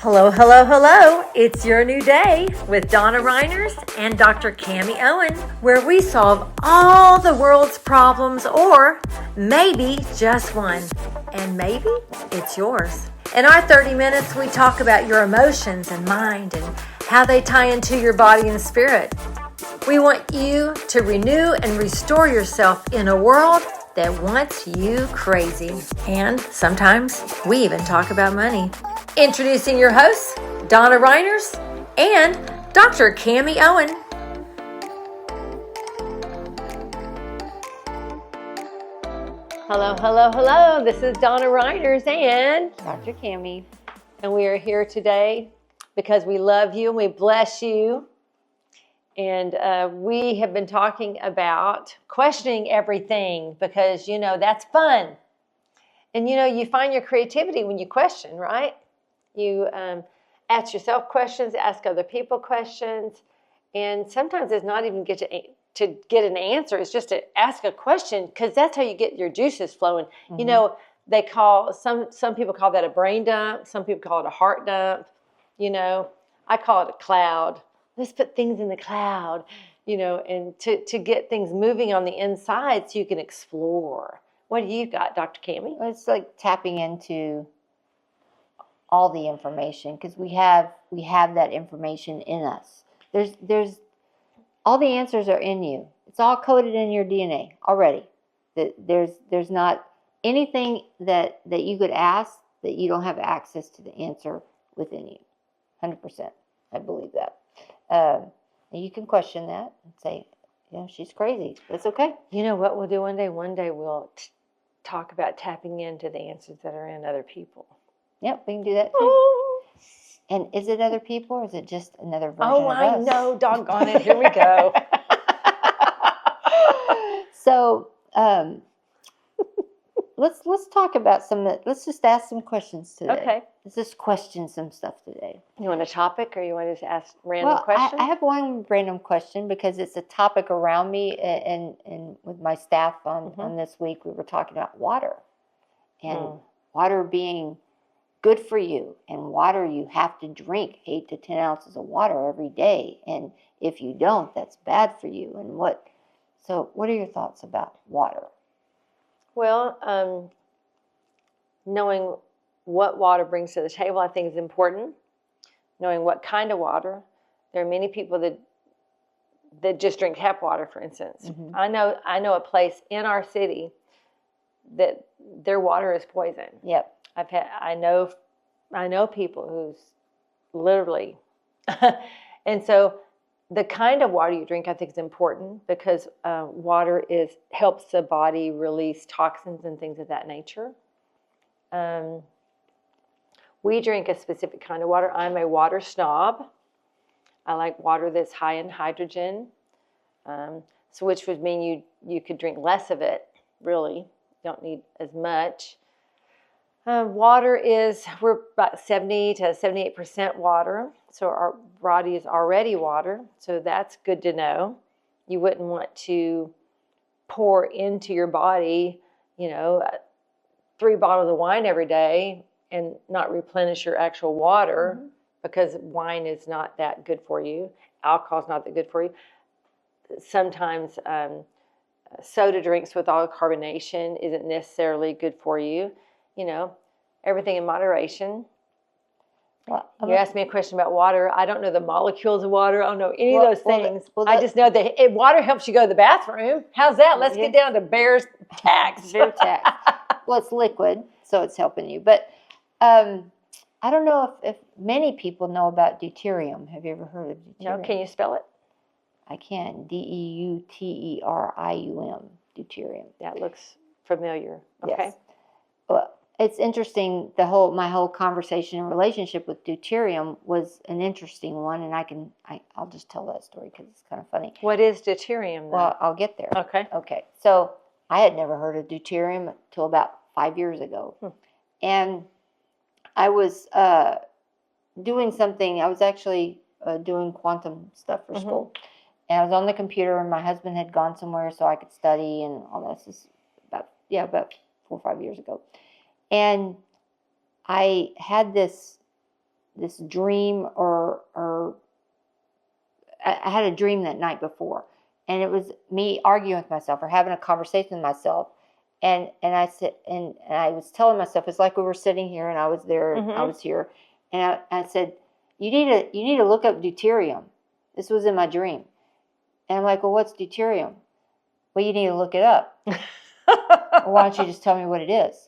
Hello, hello, hello. It's your new day with Donna Reiners and Dr. Cami Owen, where we solve all the world's problems, or maybe just one. And maybe it's yours. In our 30 minutes, we talk about your emotions and mind and how they tie into your body and spirit. We want you to renew and restore yourself in a world that wants you crazy. And sometimes we even talk about money. Introducing your hosts, Donna Reiners and Dr. Cami Owen. Hello, hello, hello. This is Donna Reiners and Dr. Cami. And we are here today because we love you and we bless you. And we have been talking about questioning everything because, that's fun. And, you find your creativity when you question, right? You ask yourself questions, ask other people questions. And sometimes it's not even to get an answer. It's just to ask a question because that's how you get your juices flowing. Mm-hmm. They call, some people call that a brain dump. Some people call it a heart dump. I call it a cloud. Let's put things in the cloud, and to get things moving on the inside so you can explore. What do you got, Dr. Cami? Well, it's like tapping into all the information because we have that information in us. There's all the answers are in you. It's all coded in your DNA already. There's not anything that you could ask that you don't have access to the answer within you. 100%. I believe that. You can question that and say, she's crazy. That's okay. You know what we'll do one day? One day we'll talk about tapping into the answers that are in other people. Yep, we can do that too. Oh. And is it other people or is it just another version of us? Oh, I know. Doggone it. Here we go. So, let's talk about let's just ask some questions today. Okay. Let's just question some stuff today. You want a topic or you want to just ask random questions? I have one random question because it's a topic around me and with my staff on this week, we were talking about water and water being good for you, and water you have to drink 8 to 10 ounces of water every day, and if you don't, that's bad for you. And what are your thoughts about water? Well, knowing what water brings to the table, I think is important. Knowing what kind of water. There are many people that just drink tap water, for instance. Mm-hmm. I know a place in our city that their water is poison. Yep. I know people who's literally, and so the kind of water you drink, I think, is important because water helps the body release toxins and things of that nature. We drink a specific kind of water. I'm a water snob. I like water that's high in hydrogen, so which would mean you could drink less of it. Really, you don't need as much. Water we're about 70 to 78% water. So our body is already water. So that's good to know. You wouldn't want to pour into your body, 3 bottles of wine every day and not replenish your actual water because wine is not that good for you. Alcohol is not that good for you. Sometimes soda drinks with all carbonation isn't necessarily good for you. Everything in moderation. Well, you asked me a question about water. I don't know the molecules of water. I don't know any of those things. I just know that water helps you go to the bathroom. How's that? Let's get down to bear tax. Bear tax. Well, it's liquid, so it's helping you. But I don't know if many people know about deuterium. Have you ever heard of deuterium? No, can you spell it? I can. Deuterium. Deuterium. That looks familiar. Okay. Yes. Well, it's interesting. My whole conversation and relationship with deuterium was an interesting one, and I'll just tell that story because it's kind of funny. What is deuterium, then? Well, I'll get there. Okay. So I had never heard of deuterium until about 5 years ago, and I was doing something. I was actually doing quantum stuff for school, and I was on the computer, and my husband had gone somewhere so I could study and all that. This is about 4 or 5 years ago. And I had this this dream, or I had a dream that night before, and it was me arguing with myself or having a conversation with myself. And I said, and I was telling myself, it's like we were sitting here and I was there and I was here. And I said, you need to look up deuterium. This was in my dream. And I'm like, well, what's deuterium? Well, you need to look it up. Or why don't you just tell me what it is?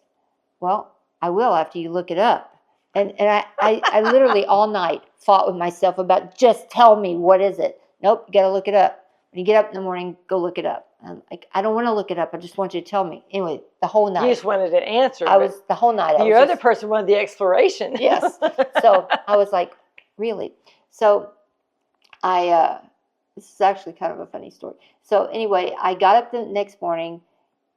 Well, I will after you look it up. And I literally all night fought with myself about, just tell me, what is it? Nope, you got to look it up. When you get up in the morning, go look it up. I'm like, I don't want to look it up. I just want you to tell me. Anyway, the whole night. You just wanted an answer. The whole night. The other person wanted the exploration. Yes. So I was like, really? So this is actually kind of a funny story. So anyway, I got up the next morning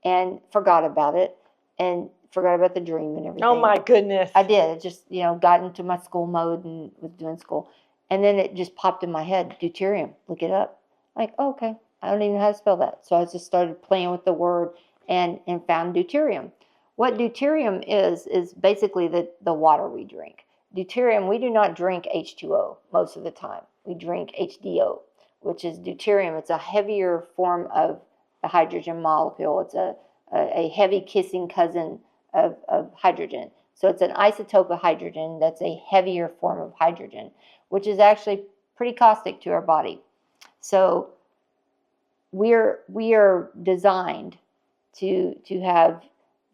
and forgot about it and forgot about the dream and everything. Oh my goodness. I did. I just, got into my school mode and was doing school. And then it just popped in my head, deuterium, look it up. Like, oh, okay, I don't even know how to spell that. So I just started playing with the word and found deuterium. What deuterium is basically the water we drink. Deuterium, we do not drink H2O most of the time. We drink HDO, which is deuterium. It's a heavier form of a hydrogen molecule. It's a heavy kissing cousin of hydrogen. So it's an isotope of hydrogen that's a heavier form of hydrogen, which is actually pretty caustic to our body. So we are designed to have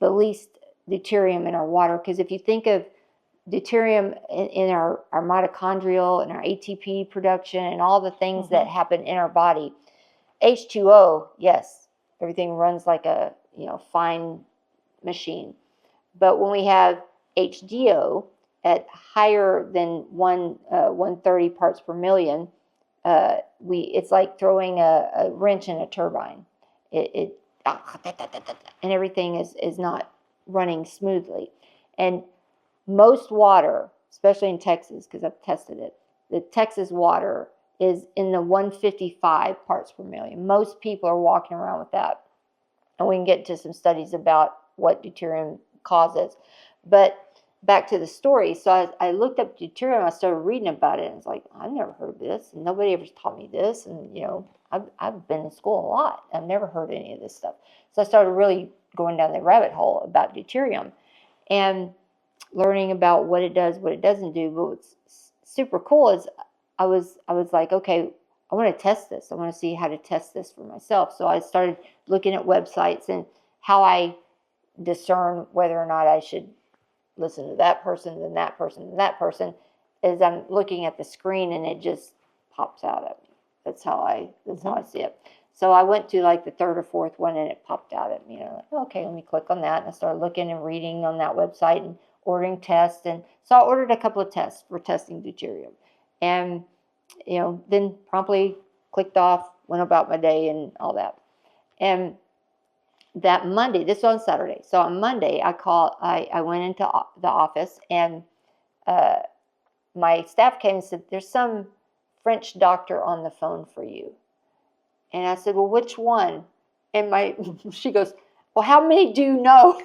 the least deuterium in our water, because if you think of deuterium in our mitochondrial and our ATP production and all the things that happen in our body, H2O, yes, everything runs like a fine machine. But when we have HDO at higher than 130 parts per million, it's like throwing a wrench in a turbine. And everything is not running smoothly. And most water, especially in Texas, because I've tested it, the Texas water is in the 155 parts per million. Most people are walking around with that. And we can get into some studies about what deuterium causes. But back to the story. So I looked up deuterium. I started reading about it. And it's like, I've never heard of this. And nobody ever taught me this. And, I've been in school a lot. I've never heard any of this stuff. So I started really going down the rabbit hole about deuterium and learning about what it does, what it doesn't do. But what's super cool is I was like, okay, I want to test this. I want to see how to test this for myself. So I started looking at websites and how I discern whether or not I should listen to that person, then that person, then that person, as I'm looking at the screen and it just pops out at me. That's how I see it. So I went to like the third or fourth one and it popped out at me. Like, okay, let me click on that. And I started looking and reading on that website and ordering tests. And so I ordered a couple of tests for testing deuterium. And, then promptly clicked off, went about my day and all that. And that Monday, this was on Saturday. So on Monday, I went into the office and my staff came and said, there's some French doctor on the phone for you. And I said, well, which one? And she goes, well, how many do you know?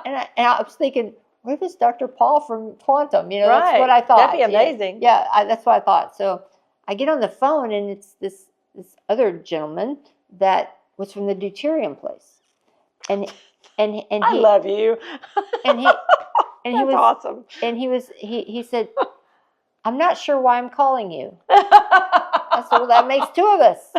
and I was thinking, what if it's Dr. Paul from Quantum? Right. That's what I thought. That'd be amazing. Yeah, that's what I thought. So I get on the phone and it's this other gentleman that was from the deuterium place. And I love you. And he was awesome. And he said, I'm not sure why I'm calling you. I said, well, that makes two of us.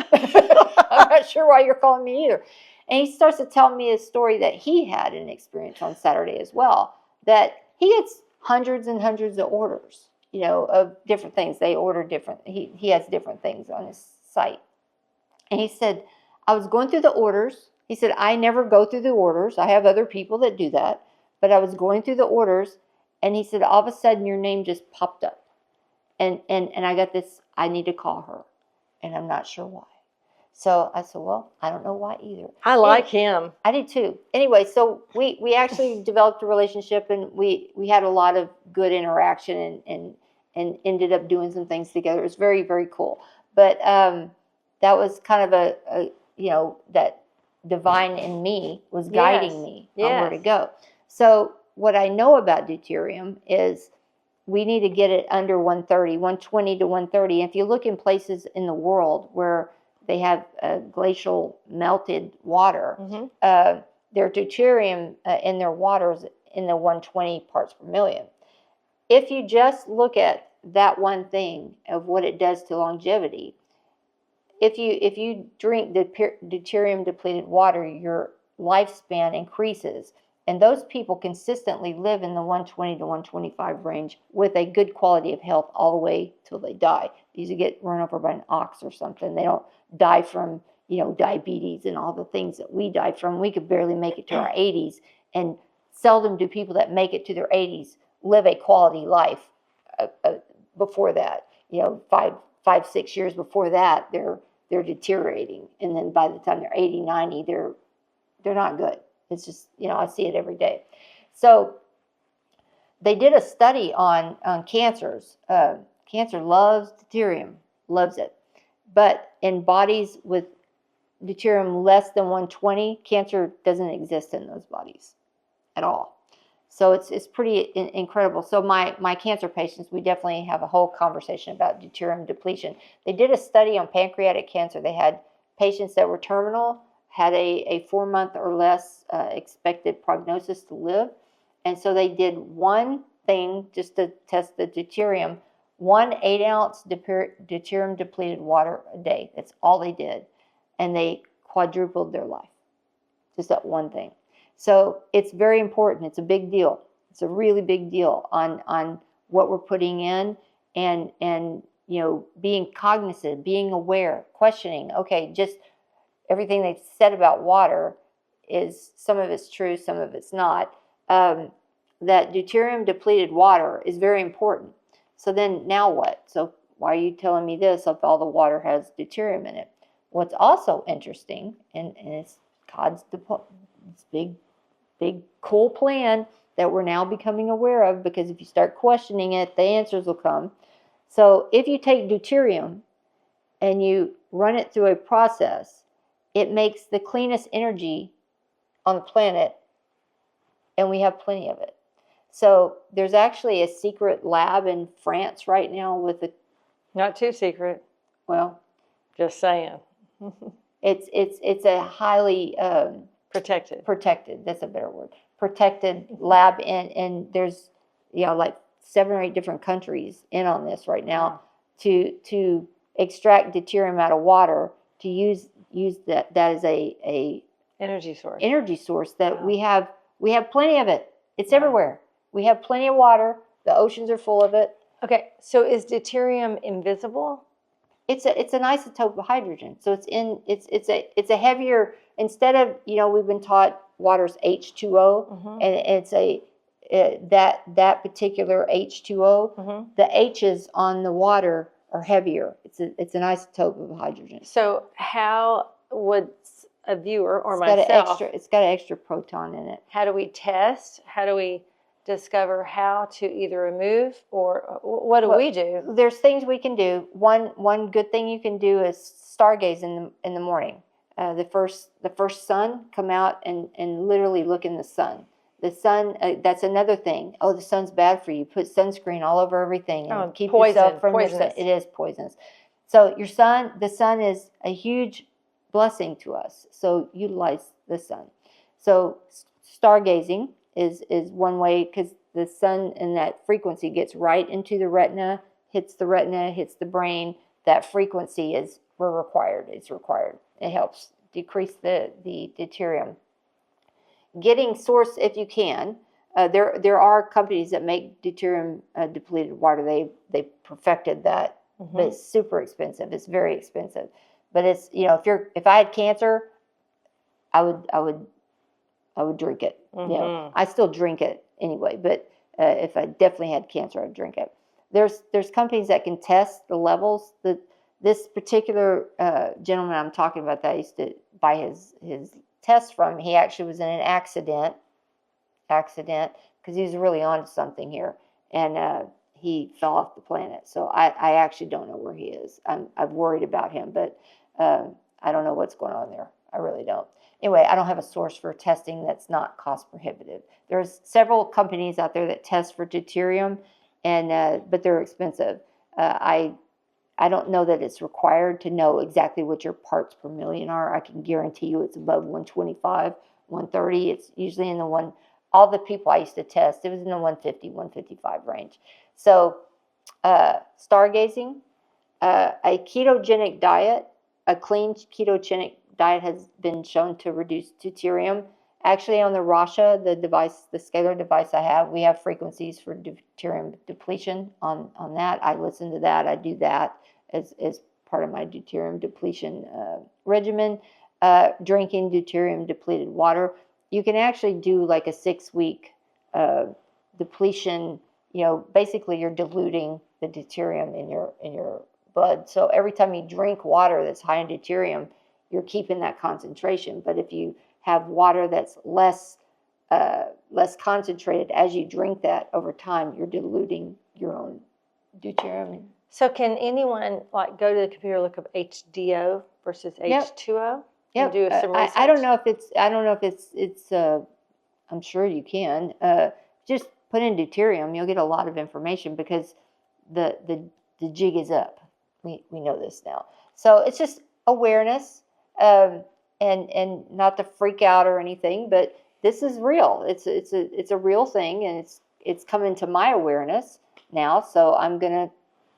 I'm not sure why you're calling me either. And he starts to tell me a story that he had an experience on Saturday as well, that he gets hundreds and hundreds of orders, of different things. They order different, he has different things on his site. And he said, I was going through the orders. He said, I never go through the orders. I have other people that do that. But I was going through the orders, and he said, all of a sudden, your name just popped up. And I got this, I need to call her. And I'm not sure why. So I said, well, I don't know why either. I like him. I did too. Anyway, so we actually developed a relationship, and we had a lot of good interaction and ended up doing some things together. It was very, very cool. But that was kind of that divine in me was guiding me on where to go. So what I know about deuterium is we need to get it under 130, 120 to 130. If you look in places in the world where they have glacial melted water, their deuterium in their waters in the 120 parts per million. If you just look at that one thing of what it does to longevity, if you drink the deuterium depleted water, your lifespan increases. And those people consistently live in the 120 to 125 range with a good quality of health all the way till they die. These get run over by an ox or something. They don't die from, diabetes and all the things that we die from. We could barely make it to our 80s, and seldom do people that make it to their 80s live a quality life before that. 5-6 years before that, they're deteriorating, and then by the time they're 80, 90, they're not good. It's just, I see it every day. So they did a study on cancers. Cancer loves deuterium, loves it. But in bodies with deuterium less than 120, cancer doesn't exist in those bodies at all. So it's pretty incredible. So my cancer patients, we definitely have a whole conversation about deuterium depletion. They did a study on pancreatic cancer. They had patients that were terminal, had a 4-month or less expected prognosis to live. And so they did one thing just to test the deuterium, 1 8-ounce deuterium depleted water a day. That's all they did. And they quadrupled their life. Just that one thing. So it's very important. It's a big deal. It's a really big deal on what we're putting in and being cognizant, being aware, questioning. Okay, just everything they said about water is, some of it's true, some of it's not. That deuterium depleted water is very important. So then now what? So why are you telling me this if all the water has deuterium in it? What's also interesting, and it's God's big cool plan that we're now becoming aware of, because if you start questioning it, the answers will come. So if you take deuterium and you run it through a process, it makes the cleanest energy on the planet, and we have plenty of it. So there's actually a secret lab in France right now with a... Not too secret. Well, just saying. It's a highly protected. That's a better word. Protected lab, and there's like 7 or 8 different countries in on this right now to extract deuterium out of water, to use that as a energy source that we have plenty of it. It's everywhere. We have plenty of water. The oceans are full of it. Okay, so is deuterium invisible? It's an isotope of hydrogen. So it's a heavier, instead of, we've been taught water's H2O, and it's that particular H2O, the H's on the water are heavier. It's an isotope of hydrogen. So how would a viewer or myself... It's got an extra proton in it. How do we test? How do we discover how to either remove, or what do we do? There's things we can do. One good thing you can do is stargaze in the morning. The first sun, come out and literally look in the sun. The sun, that's another thing. Oh, the sun's bad for you. Put sunscreen all over everything and keep yourself from the sun. It is poisonous. So the sun is a huge blessing to us. So utilize the sun. So stargazing is one way, because the sun and that frequency gets right into the retina, hits the brain. That frequency is required. It's required. It helps decrease the deuterium. Getting source if you can. There are companies that make deuterium depleted water. They perfected that, but it's super expensive. It's very expensive. But it's if I had cancer, I would drink it. I still drink it anyway. But if I definitely had cancer, I'd drink it. There's companies that can test the levels. This particular gentleman I'm talking about that I used to buy his test from, he actually was in an accident because he was really on to something here, and he fell off the planet. So I actually don't know where he is. I'm worried about him, but I don't know what's going on there. I really don't. Anyway, I don't have a source for testing that's not cost prohibitive. There's several companies out there that test for deuterium, and but they're expensive. I don't know that it's required to know exactly what your parts per million are. I can guarantee you it's above 125, 130. It's usually in the one, all the people I used to test, it was in the 150, 155 range. So stargazing, a ketogenic diet, a clean ketogenic diet has been shown to reduce deuterium. Actually, on the Rasha, the device, the scalar device I have, we have frequencies for deuterium depletion on that. I listen to that. I do that as part of my deuterium depletion regimen. Drinking deuterium depleted water. You can actually do like a 6-week depletion. You know, basically you're diluting the deuterium in your blood. So every time you drink water that's high in deuterium, you're keeping that concentration. But if you have water that's less concentrated, as you drink that over time, you're diluting your own deuterium. So can anyone like go to the computer, look up HDO versus H2O, and do some research? I don't know if it's. I'm sure you can. Just put in deuterium, you'll get a lot of information because the jig is up. We know this now. So it's just awareness, and not to freak out or anything, but this is real. It's a real thing, and it's coming to my awareness now. So I'm gonna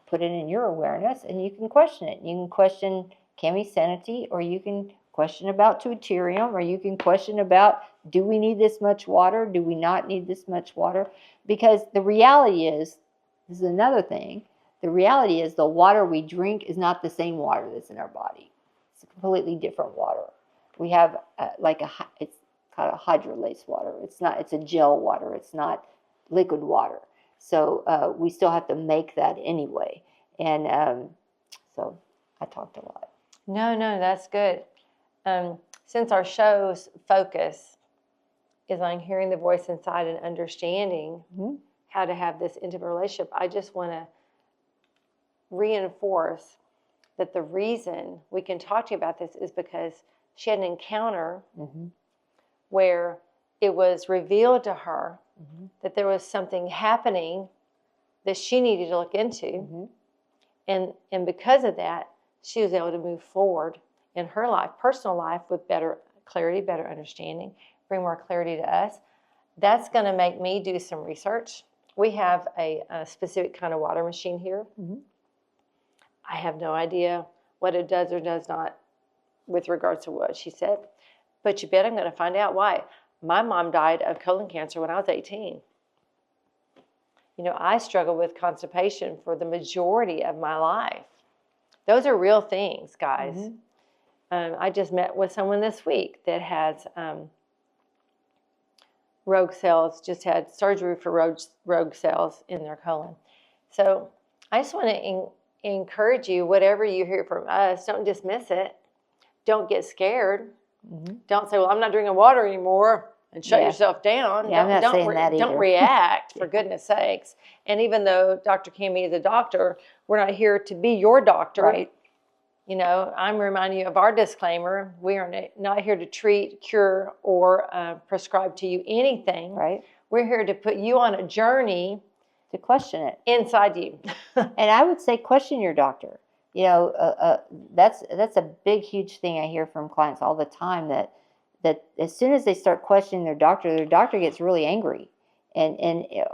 put it in your awareness, and you can question it. You can question Cammie's sanity, or you can question about deuterium, or you can question about, do we need this much water? Do we not need this much water? Because the reality is, this is another thing, the reality is the water we drink is not the same water that's in our body. It's a completely different water. We have it's called a hydrolyzed water. It's a gel water. It's not liquid water. So we still have to make that anyway. And so I talked a lot. No, that's good. Since our show's focus is on hearing the voice inside and understanding how to have this intimate relationship, I just want to reinforce that the reason we can talk to you about this is because she had an encounter where it was revealed to her that there was something happening that she needed to look into. And because of that, she was able to move forward in her life, personal life, with better clarity, better understanding, bring more clarity to us. That's going to make me do some research. We have a specific kind of water machine here. I have no idea what it does or does not with regards to what she said, but you bet I'm going to find out why. My mom died of colon cancer when I was 18. You know, I struggled with constipation for the majority of my life. Those are real things, guys. I just met with someone this week that has rogue cells, just had surgery for rogue cells in their colon. So I just want to encourage you, whatever you hear from us, don't dismiss it. Don't get scared. Don't say, well, I'm not drinking water anymore, and shut yourself down. Yeah, I'm not saying that either. Don't react, for goodness sakes. And even though Dr. Cammie is a doctor, we're not here to be your doctor. Right. You know, I'm reminding you of our disclaimer. We are not here to treat, cure, or prescribe to you anything. Right. We're here to put you on a journey to question it inside you. And I would say question your doctor. You know, that's a big, huge thing I hear from clients all the time, that as soon as they start questioning their doctor gets really angry and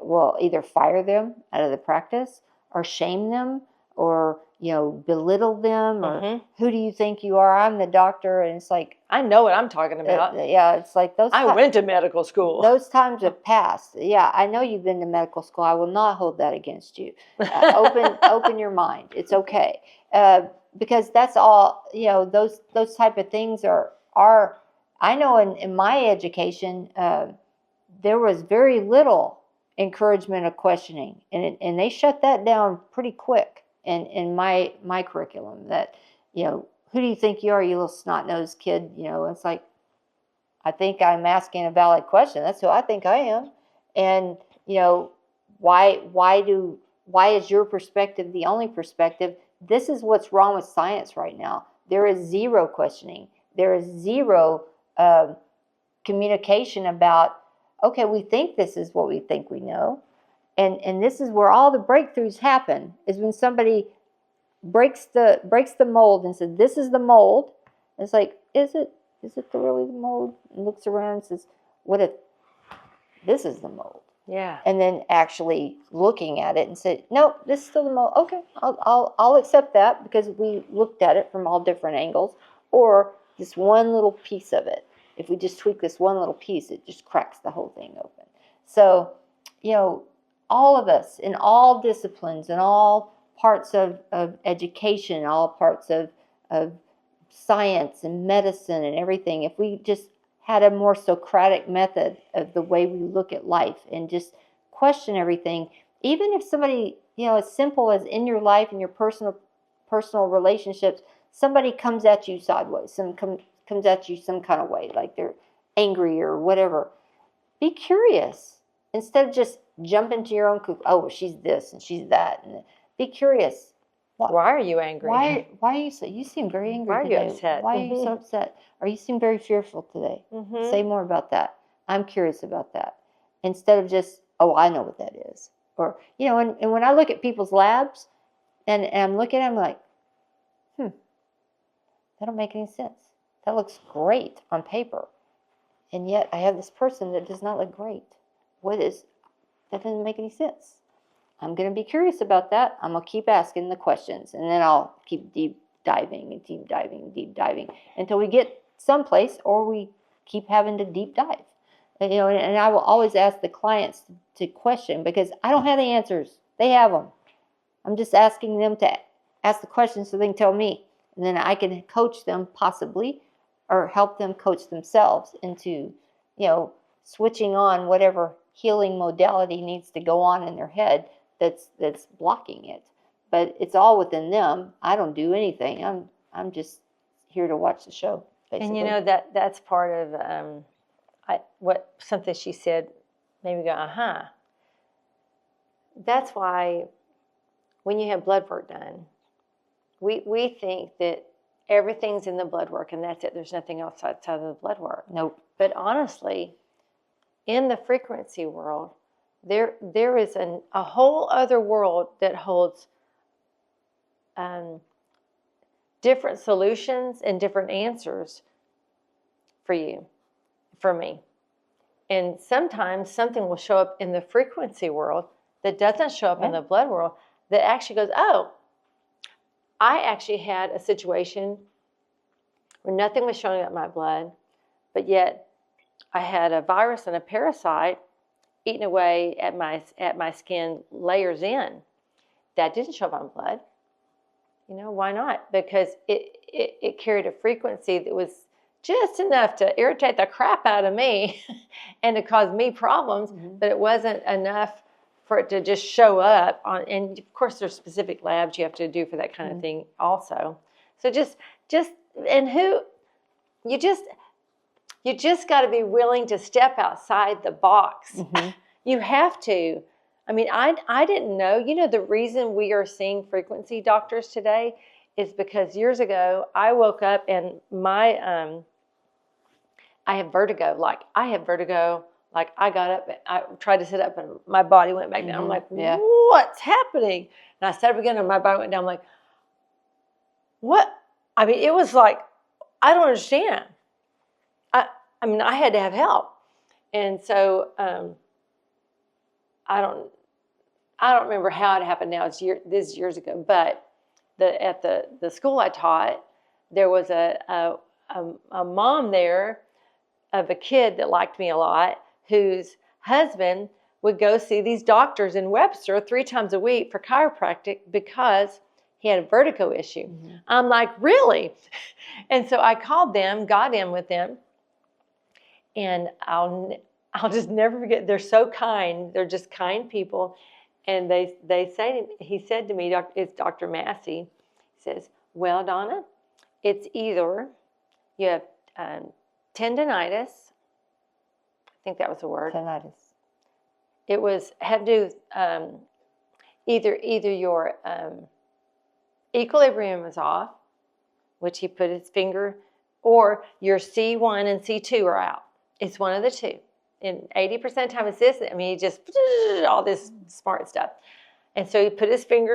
will either fire them out of the practice or shame them or, you know, belittle them or who do you think you are? I'm the doctor. And it's like, I know what I'm talking about. Yeah, it's like those. I went to medical school. Those times have passed. Yeah, I know you've been to medical school. I will not hold that against you. Open your mind. It's okay. Because that's all, you know, those type of things are I know in my education, there was very little encouragement of questioning, and they shut that down pretty quick in my curriculum. That, you know, who do you think you are, you little snot-nosed kid? You know, it's like, I think I'm asking a valid question. That's who I think I am. And, you know, why is your perspective the only perspective? This is what's wrong with science right now. There is zero questioning. There is zero communication about, okay, we think this is what we think we know. and this is where all the breakthroughs happen, is when somebody breaks the mold and says, this is the mold. And it's like, is it really the mold? And looks around and says, what if this is the mold? Yeah. And then actually looking at it and said, nope, this is still the mold. Okay, I'll accept that because we looked at it from all different angles. Or this one little piece of it. If we just tweak this one little piece, it just cracks the whole thing open. So, all of us in all disciplines and all parts of education, all parts of science and medicine and everything, if we just had a more Socratic method of the way we look at life and just question everything, even if somebody, as simple as in your life and your personal relationships, somebody comes at you sideways, comes at you some kind of way, like they're angry or whatever, be curious. Instead of just jump into your own coop, oh, well, she's this and she's that. And be curious. Why are you angry? Why are you so? You seem very angry Why are today. you upset? Why are you so upset? Or you seem very fearful today. Mm-hmm. Say more about that. I'm curious about that. Instead of just, oh, I know what that is. Or, and when I look at people's labs and I'm looking at them like, that don't make any sense. That looks great on paper. And yet I have this person that does not look great. That doesn't make any sense. I'm going to be curious about that. I'm going to keep asking the questions. And then I'll keep deep diving until we get someplace, or we keep having to deep dive. And I will always ask the clients to question, because I don't have the answers. They have them. I'm just asking them to ask the questions so they can tell me. And then I can coach them possibly, or help them coach themselves into, switching on whatever healing modality needs to go on in their head that's blocking it. But it's all within them. I don't do anything. I'm just here to watch the show, basically. And that's part of something she said made me go, That's why when you have blood work done, we think that everything's in the blood work and that's it. There's nothing else outside of the blood work. Nope. But honestly, in the frequency world, there is a whole other world that holds different solutions and different answers for you, for me. And sometimes something will show up in the frequency world that doesn't show up in the blood world, that actually goes, oh, I actually had a situation where nothing was showing up in my blood, but yet I had a virus and a parasite eating away at my skin layers in. That didn't show up on blood. Why not? Because it carried a frequency that was just enough to irritate the crap out of me and to cause me problems, but it wasn't enough for it to just show up on. And of course, there's specific labs you have to do for that kind of thing also. So you just got to be willing to step outside the box. Mm-hmm. You have to. I mean, I didn't know. The reason we are seeing frequency doctors today is because years ago I woke up and I have vertigo. Like I got up, and I tried to sit up, and my body went back down. I'm like, what's happening? And I sat up again, and my body went down. I'm like, what? I mean, it was like, I don't understand. I had to have help. And so I don't remember how it happened now. This years ago. But at the school I taught, there was a mom there of a kid that liked me a lot, whose husband would go see these doctors in Webster 3 times a week for chiropractic because he had a vertigo issue. Mm-hmm. I'm like, really? And so I called them, got in with them, and I'll just never forget. They're so kind. They're just kind people. And he said to me, it's Dr. Massey, he says, well, Donna, it's either you have tendinitis. I think that was the word. Tendinitis. It had to do either your equilibrium was off, which he put his finger, or your C1 and C2 are out. It's one of the two. And 80% of the time it's this. I mean, he just, all this smart stuff. And so he put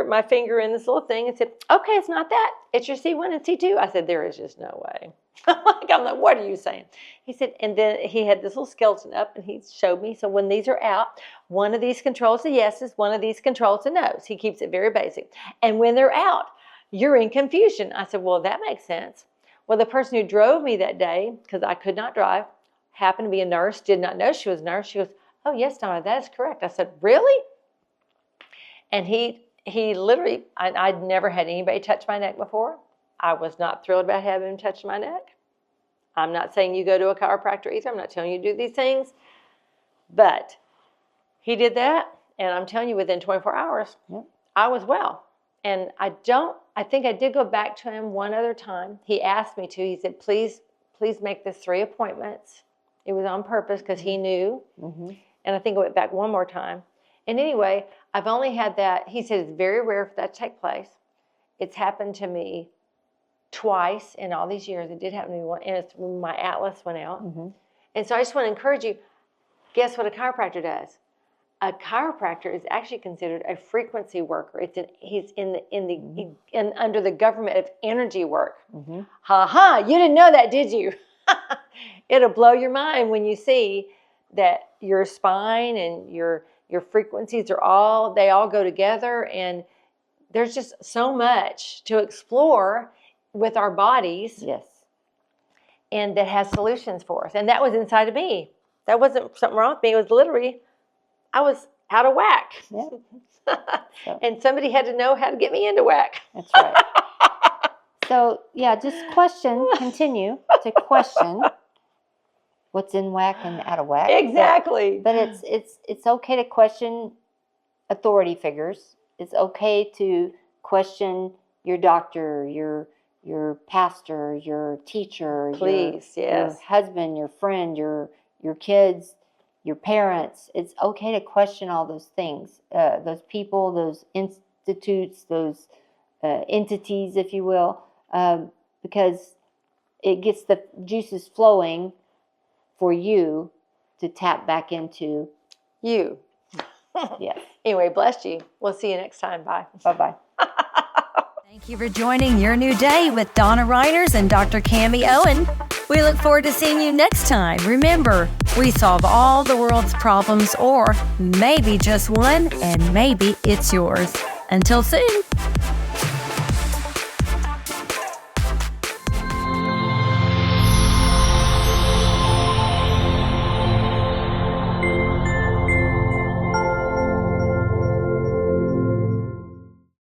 my finger in this little thing and said, okay, it's not that. It's your C1 and C2. I said, there is just no way. I'm like, what are you saying? He said, and then he had this little skeleton up and he showed me. So when these are out, one of these controls the yeses, one of these controls the nos. He keeps it very basic. And when they're out, you're in confusion. I said, well, that makes sense. Well, the person who drove me that day, because I could not drive, happened to be a nurse, did not know she was a nurse. She goes, oh, yes, Donna, that is correct. I said, really? And he literally, I'd never had anybody touch my neck before. I was not thrilled about having him touch my neck. I'm not saying you go to a chiropractor either. I'm not telling you to do these things. But he did that, and I'm telling you, within 24 hours, I was well. And I think I did go back to him one other time. He asked me to. He said, please make this 3 appointments. It was on purpose because he knew. Mm-hmm. And I think I went back one more time. And anyway, I've only had that. He said it's very rare for that to take place. It's happened to me twice in all these years. It did happen to me once, and it's when my atlas went out. Mm-hmm. And so I just want to encourage you, guess what a chiropractor does? A chiropractor is actually considered a frequency worker. He's under the government of energy work. Mm-hmm. Ha! You didn't know that, did you? It'll blow your mind when you see that your spine and your frequencies they all go together, and there's just so much to explore with our bodies. Yes. And that has solutions for us. And that was inside of me. That wasn't something wrong with me. It was literally, I was out of whack. Yeah. And somebody had to know how to get me into whack. That's right. So, yeah, just continue to question what's in whack and out of whack. Exactly. But it's okay to question authority figures. It's okay to question your doctor, your pastor, your teacher, your husband, your friend, your kids, your parents. It's okay to question all those things, those people, those institutes, those entities, if you will, because it gets the juices flowing for you to tap back into you. Yes. Anyway, bless you. We'll see you next time. Bye. Bye-bye. Thank you for joining Your New Day with Donna Reiners and Dr. Cammie Owen. We look forward to seeing you next time. Remember, we solve all the world's problems, or maybe just one, and maybe it's yours. Until soon.